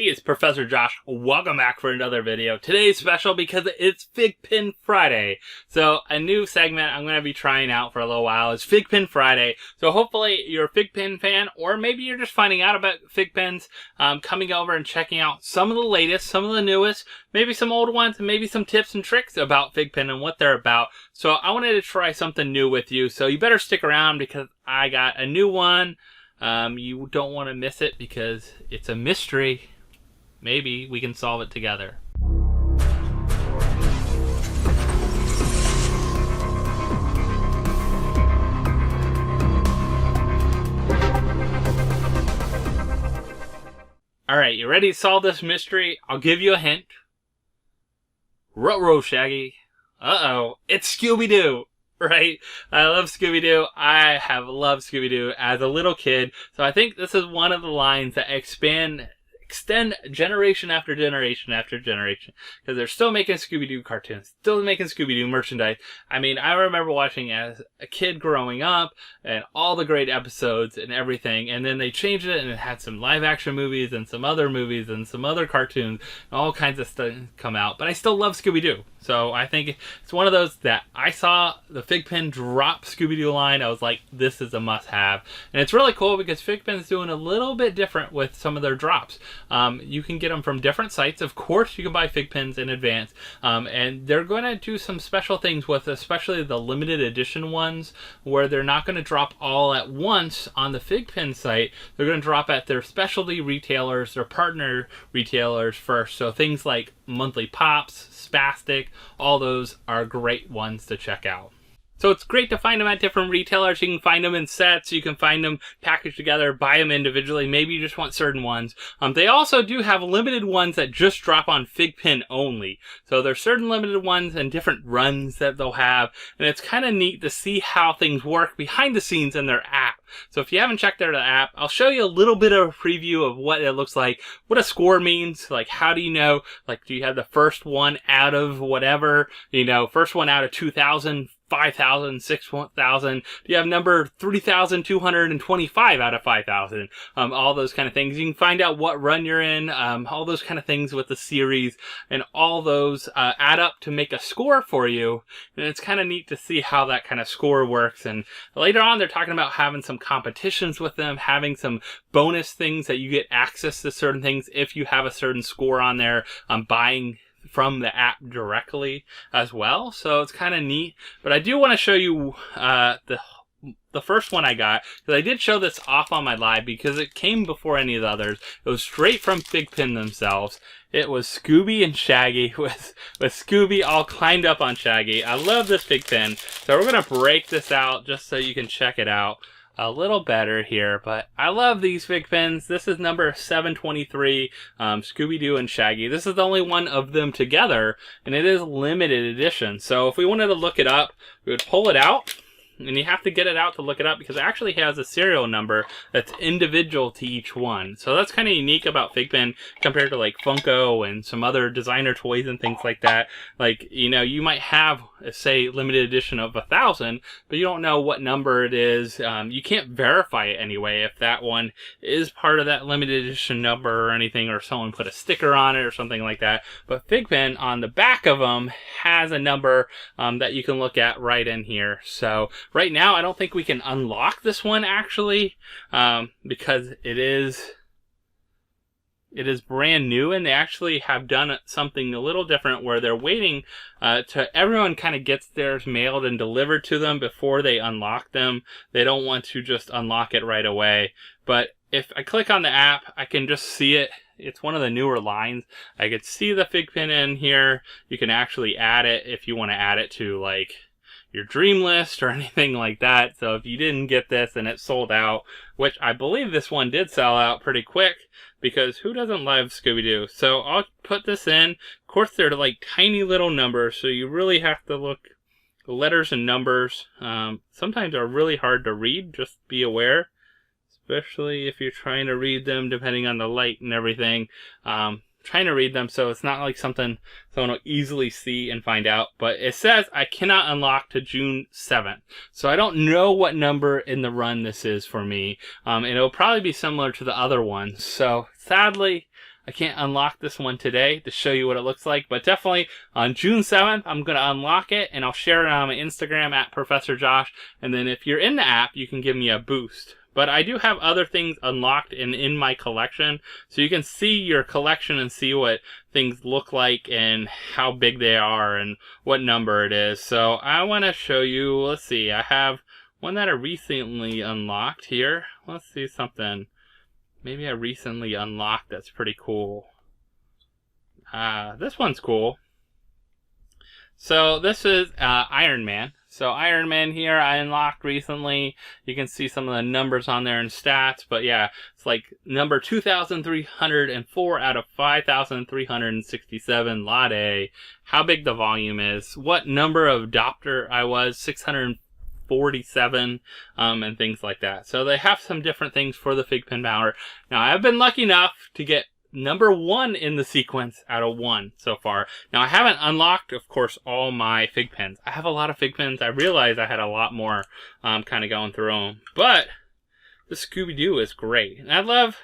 it's Professor Josh. Welcome back for another video. Today's special because it's FiGPiN Friday. So a new segment I'm going to be trying out for a little while is FiGPiN Friday. So hopefully you're a FiGPiN fan, or maybe you're just finding out about FiGPiNs, coming over and checking out some of the latest, some of the newest, maybe some old ones, and maybe some tips and tricks about FiGPiN and what they're about. So I wanted to try something new with you. So you better stick around because I got a new one. You don't want to miss it because it's a mystery. Maybe we can solve it together. Alright, you ready to solve this mystery? I'll give you a hint. Ruh-roh, Shaggy. Uh-oh, it's Scooby-Doo. Right? I love Scooby-Doo. I have loved Scooby-Doo as a little kid. So I think this is one of the lines that extend generation after generation after generation. Because they're still making Scooby-Doo cartoons. Still making Scooby-Doo merchandise. I mean, I remember watching as a kid growing up and all the great episodes and everything. And then they changed it and it had some live action movies and some other movies and some other cartoons. And all kinds of stuff come out. But I still love Scooby-Doo. So I think it's one of those that I saw the FiGPiN drop Scooby-Doo line. I was like, this is a must-have. And it's really cool because FiGPiN's doing a little bit different with some of their drops. You can get them from different sites. Of course, you can buy FiGPiNs in advance. And they're going to do some special things with especially the limited edition ones where they're not going to drop all at once on the FiGPiN site. They're going to drop at their specialty retailers, their partner retailers first. So things like Monthly Pops, Spastic, all those are great ones to check out. So it's great to find them at different retailers. You can find them in sets. You can find them packaged together, buy them individually. Maybe you just want certain ones. They also do have limited ones that just drop on FiGPiN only. So there's certain limited ones and different runs that they'll have. And it's kind of neat to see how things work behind the scenes in their app. So if you haven't checked out the app, I'll show you a little bit of a preview of what it looks like, what a score means, like how do you know, like do you have the first one out of whatever, first one out of 2,000, 5,000, 6,000. Do you have number 3,225 out of 5,000? All those kind of things. You can find out what run you're in, all those kind of things with the series, and all those add up to make a score for you. And it's kind of neat to see how that kind of score works. And later on, they're talking about having some competitions with them, having some bonus things that you get access to certain things if you have a certain score on there, buying from the app directly as well. So it's kind of neat. But I do want to show you the first one I got, because I did show this off on my live because it came before any of the others. It was straight from FiGPiN themselves. It was Scooby and Shaggy with Scooby all climbed up on Shaggy. I love this FiGPiN. So we're going to break this out just so you can check it out a little better here, but I love these FiGPiNs. This is number 723, Scooby-Doo and Shaggy. This is the only one of them together, and it is limited edition. So if we wanted to look it up, we would pull it out, and you have to get it out to look it up because it actually has a serial number that's individual to each one. So that's kind of unique about FiGPiN compared to like Funko and some other designer toys and things like that. Like, you might have, say, limited edition of 1,000, but you don't know what number it is. You can't verify it anyway if that one is part of that limited edition number or anything, or someone put a sticker on it or something like that. But FiGPiN on the back of them has a number that you can look at right in here. So right now, I don't think we can unlock this one actually, because it is brand new, and they actually have done something a little different where they're waiting to everyone kind of gets theirs mailed and delivered to them before they unlock them. They don't want to just unlock it right away. But if I click on the app, I can just see it. It's one of the newer lines. I could see the FiGPiN in here. You can actually add it if you want to add it to like your dream list or anything like that. So if you didn't get this and it sold out, which I believe this one did sell out pretty quick, because who doesn't love Scooby-Doo? So I'll put this in. Of course, they're like tiny little numbers, so you really have to look. The letters and numbers sometimes are really hard to read. Just be aware, especially if you're trying to read them depending on the light and everything. Trying to read them so it's not like something someone will easily see and find out. But it says I cannot unlock to June 7th. So I don't know what number in the run this is for me. And it'll probably be similar to the other ones. So sadly, I can't unlock this one today to show you what it looks like, but definitely on June 7th, I'm going to unlock it, and I'll share it on my Instagram at ProfessorJosh, and then if you're in the app, you can give me a boost. But I do have other things unlocked in my collection, so you can see your collection and see what things look like and how big they are and what number it is. So I want to show you, let's see, I have one that I recently unlocked here. Let's see something. Maybe I recently unlocked that's pretty cool. This one's cool. So this is Iron Man. So Iron Man here I unlocked recently. You can see some of the numbers on there and stats, but yeah, it's like number 2,304 out of 5,367, lot A. How big the volume is, what number of adopter I was, 647, and things like that. So they have some different things for the FigPiN Power. Now I've been lucky enough to get number 1 in the sequence out of 1 so far. Now I haven't unlocked, of course, all my FigPins. I have a lot of FigPins. I realized I had a lot more kind of going through them. But the Scooby-Doo is great. And I love,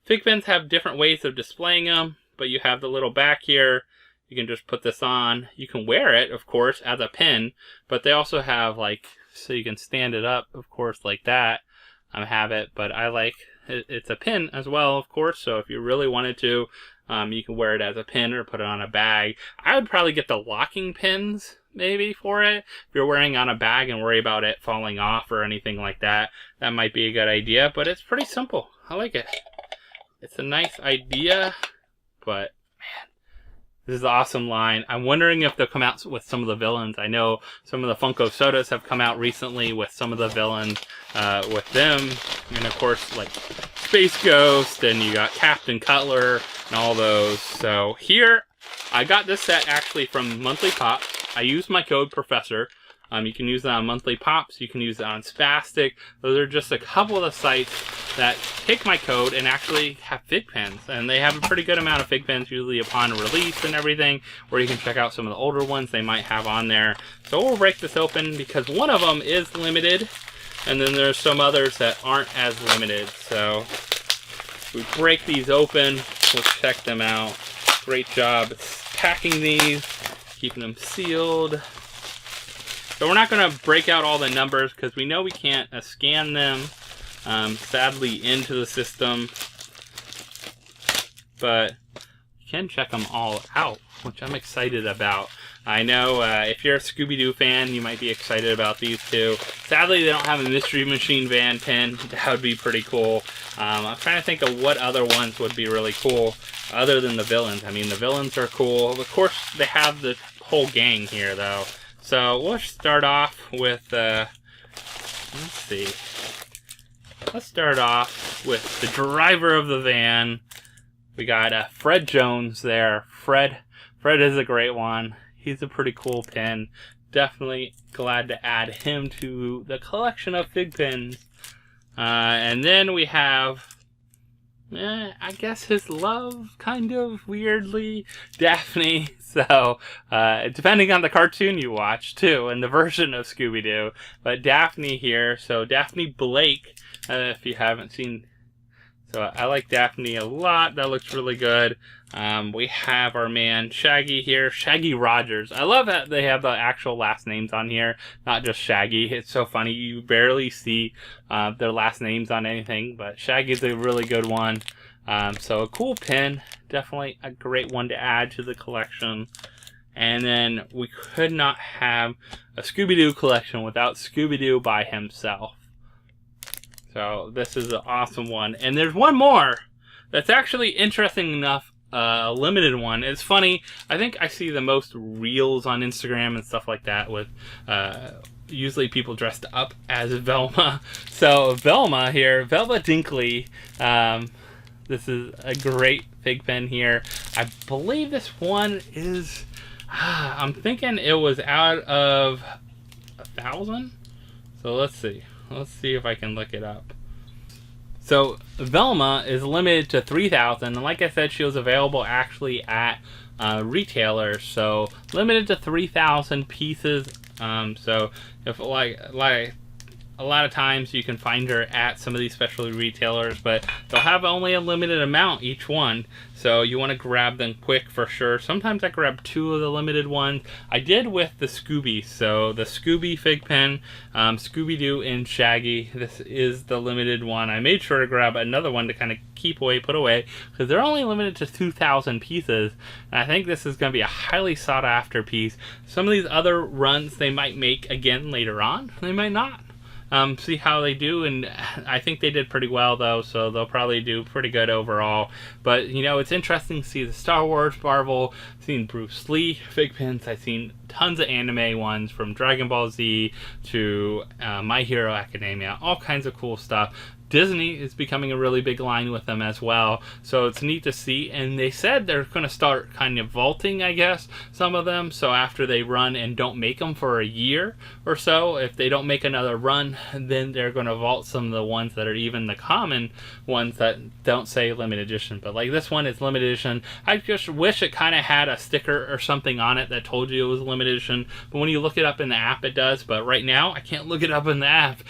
FigPins have different ways of displaying them, but you have the little back here. You can just put this on. You can wear it, of course, as a pin, but they also have like, so you can stand it up, of course, like that. I have it, but I like, it's a pin as well, of course, so if you really wanted to, you can wear it as a pin or put it on a bag. I would probably get the locking pins, maybe, for it. If you're wearing on a bag and worry about it falling off or anything like that, that might be a good idea, but it's pretty simple. I like it. It's a nice idea, but this is an awesome line. I'm wondering if they'll come out with some of the villains. I know some of the Funko sodas have come out recently with some of the villains with them. And of course, like Space Ghost, and you got Captain Cutler, and all those. So here, I got this set actually from Monthly Pop. I used my code Professor. You can use it on Monthly Pops. You can use it on Spastic. Those are just a couple of the sites that take my code and actually have FigPins. And they have a pretty good amount of FigPins usually upon release and everything, where you can check out some of the older ones they might have on there. So we'll break this open because one of them is limited, and then there's some others that aren't as limited. So we break these open. We'll check them out. Great job packing these, keeping them sealed. So we're not going to break out all the numbers because we know we can't scan them, sadly, into the system. But you can check them all out, which I'm excited about. I know if you're a Scooby-Doo fan, you might be excited about these two. Sadly, they don't have a Mystery Machine Van pin. That would be pretty cool. I'm trying to think of what other ones would be really cool other than the villains. I mean, the villains are cool. Of course, they have the whole gang here, though. So we'll start off with, let's see. Let's start off with the driver of the van. We got Fred Jones there. Fred is a great one. He's a pretty cool pin. Definitely glad to add him to the collection of FigPins. And then we have, I guess his love, kind of weirdly, Daphne. So, depending on the cartoon you watch, too, and the version of Scooby-Doo. But Daphne here, so Daphne Blake, if you haven't seen. So I like Daphne a lot. That looks really good. We have our man Shaggy here, Shaggy Rogers. I love that they have the actual last names on here, not just Shaggy. It's so funny. You barely see their last names on anything, but Shaggy's a really good one. So a cool pin, definitely a great one to add to the collection. And then we could not have a Scooby-Doo collection without Scooby-Doo by himself. So this is an awesome one. And there's one more that's actually interesting enough, a limited one. It's funny, I think I see the most reels on Instagram and stuff like that with usually people dressed up as Velma. So Velma here, Velma Dinkley, this is a great FigPin here. I believe this one is, I'm thinking it was out of 1,000. So let's see. Let's see if I can look it up. So Velma is limited to 3,000, and like I said, she was available actually at retailers. So limited to 3,000 pieces. So if like a lot of times you can find her at some of these specialty retailers, but they'll have only a limited amount each one. So you want to grab them quick for sure. Sometimes I grab 2 of the limited ones. I did with the Scooby. So the Scooby FigPiN, Scooby-Doo and Shaggy. This is the limited one. I made sure to grab another one to kind of keep away, put away, because they're only limited to 2,000 pieces. And I think this is going to be a highly sought after piece. Some of these other runs they might make again later on. They might not. See how they do, and I think they did pretty well though, so they'll probably do pretty good overall. But you know, it's interesting to see the Star Wars, Marvel, I've seen Bruce Lee FigPins, I've seen tons of anime ones from Dragon Ball Z to My Hero Academia, all kinds of cool stuff. Disney is becoming a really big line with them as well, so it's neat to see. And they said they're going to start kind of vaulting, I guess, some of them. So after they run and don't make them for a year or so, if they don't make another run, then they're going to vault some of the ones that are even the common ones that don't say limited edition. But like this one is limited edition. I just wish it kind of had a sticker or something on it that told you it was limited edition. But when you look it up in the app, it does. But right now, I can't look it up in the app,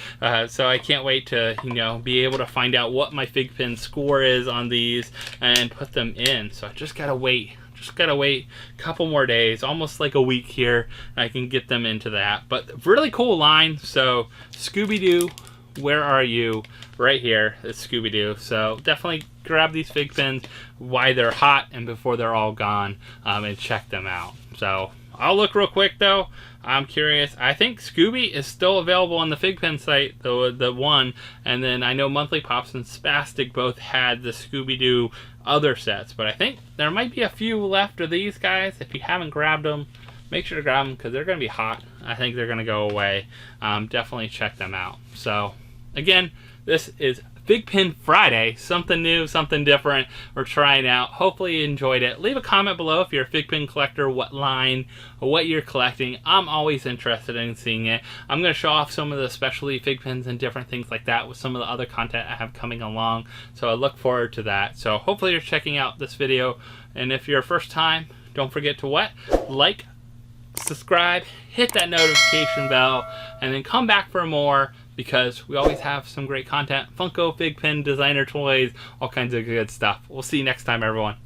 so I can't wait to, you know, be able to find out what my FigPin score is on these and put them in. So I just gotta wait a couple more days, almost like a week here, and I can get them into that. But really cool line. So Scooby-Doo, where are you? Right here is Scooby-Doo. So definitely grab these FigPins while they're hot and before they're all gone, and check them out. So I'll look real quick though. I'm curious. I think Scooby is still available on the FigPin site, the one, and then I know Monthly Pops and Spastic both had the Scooby-Doo other sets, but I think there might be a few left of these guys. If you haven't grabbed them, make sure to grab them because they're going to be hot. I think they're going to go away. Definitely check them out. So again, this is FiGPiN Friday, something new, something different we're trying out. Hopefully you enjoyed it. Leave a comment below if you're a FiGPiN collector, what line or what you're collecting. I'm always interested in seeing it. I'm going to show off some of the specialty FiGPins and different things like that with some of the other content I have coming along, so I look forward to that. So hopefully you're checking out this video, and if you're a first time, don't forget to like, subscribe, hit that notification bell, and then come back for more, because we always have some great content. Funko, FigPin, designer toys, all kinds of good stuff. We'll see you next time, everyone.